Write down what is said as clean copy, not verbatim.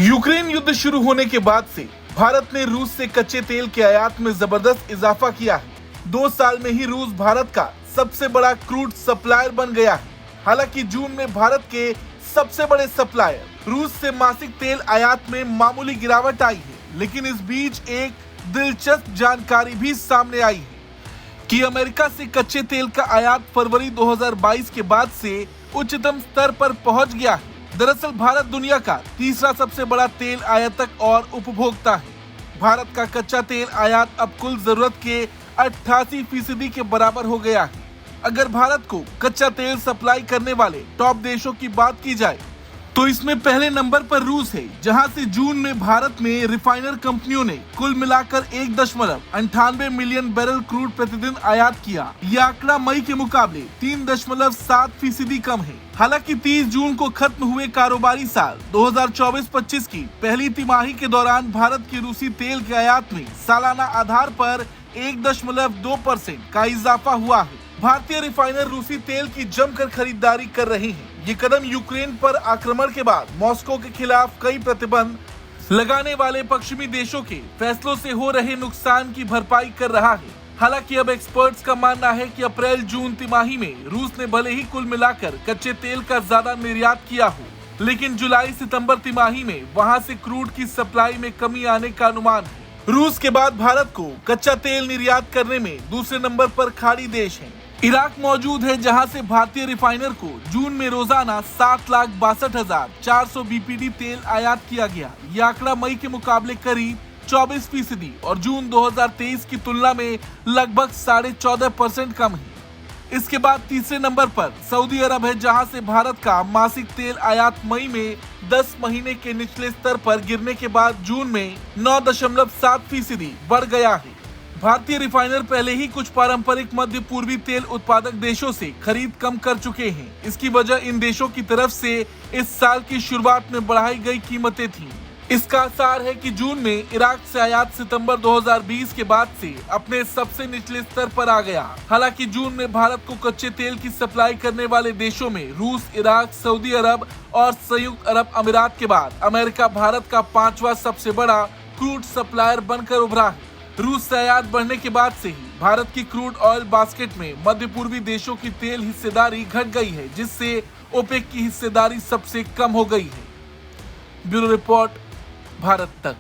Ukraine युद्ध शुरू होने के बाद से भारत ने रूस से कच्चे तेल के आयात में जबरदस्त इजाफा किया है। 2 साल में ही रूस भारत का सबसे बड़ा क्रूड सप्लायर बन गया है। हालांकि जून में भारत के सबसे बड़े सप्लायर रूस से मासिक तेल आयात में मामूली गिरावट आई है, लेकिन इस बीच एक दिलचस्प जानकारी भी सामने आई है कि अमेरिका से कच्चे तेल का आयात फरवरी 2022 के बाद से उच्चतम स्तर पर पहुंच गया है। दरअसल भारत दुनिया का तीसरा सबसे बड़ा तेल आयातक और उपभोक्ता है। भारत का कच्चा तेल आयात अब कुल जरूरत के 88% के बराबर हो गया है। अगर भारत को कच्चा तेल सप्लाई करने वाले टॉप देशों की बात की जाए तो इसमें पहले नंबर पर रूस है, जहां से जून में भारत में रिफाइनर कंपनियों ने कुल मिलाकर 1.98 मिलियन बैरल क्रूड प्रतिदिन आयात किया। यह आंकड़ा मई के मुकाबले 3.7% कम है। हालांकि 30 जून को खत्म हुए कारोबारी साल 2024-25 की पहली तिमाही के दौरान भारत की रूसी तेल के आयात में सालाना आधार पर 1.2% का इजाफा हुआ है। भारतीय रिफाइनर रूसी तेल की जमकर खरीदारी कर रहे हैं। ये कदम यूक्रेन पर आक्रमण के बाद मॉस्को के खिलाफ कई प्रतिबंध लगाने वाले पश्चिमी देशों के फैसलों से हो रहे नुकसान की भरपाई कर रहा है। हालांकि अब एक्सपर्ट्स का मानना है कि अप्रैल-जून तिमाही में रूस ने भले ही कुल मिलाकर कच्चे तेल का ज्यादा निर्यात किया हो, लेकिन जुलाई-सितंबर तिमाही में वहां से क्रूड की सप्लाई में कमी आने का अनुमान है। रूस के बाद भारत को कच्चा तेल निर्यात करने में दूसरे नंबर पर खाड़ी देश है इराक मौजूद है, जहां से भारतीय रिफाइनर को जून में रोजाना 7,62,400 बीपीडी तेल आयात किया गया। यह आंकड़ा मई के मुकाबले करीब 24% और जून 2023 की तुलना में लगभग 14.5% कम है। इसके बाद तीसरे नंबर पर सऊदी अरब है, जहां से भारत का मासिक तेल आयात मई में 10 महीने के निचले स्तर पर गिरने के बाद जून में 9.7% बढ़ गया है। भारतीय रिफाइनर पहले ही कुछ पारंपरिक मध्य पूर्वी तेल उत्पादक देशों से खरीद कम कर चुके हैं। इसकी वजह इन देशों की तरफ से इस साल की शुरुआत में बढ़ाई गई कीमतें थीं। इसका सार है कि जून में इराक से आयात सितंबर 2020 के बाद से अपने सबसे निचले स्तर पर आ गया। हालांकि जून में भारत को कच्चे तेल की सप्लाई करने वाले देशों में रूस, इराक, सऊदी अरब और संयुक्त अरब अमीरात के बाद अमेरिका भारत का 5वां सबसे बड़ा क्रूड सप्लायर बनकर उभरा है। रूस से आयात बढ़ने के बाद से ही भारत की क्रूड ऑयल बास्केट में मध्य पूर्वी देशों की तेल हिस्सेदारी घट गई है, जिससे ओपेक की हिस्सेदारी सबसे कम हो गई है। ब्यूरो रिपोर्ट, भारत तक।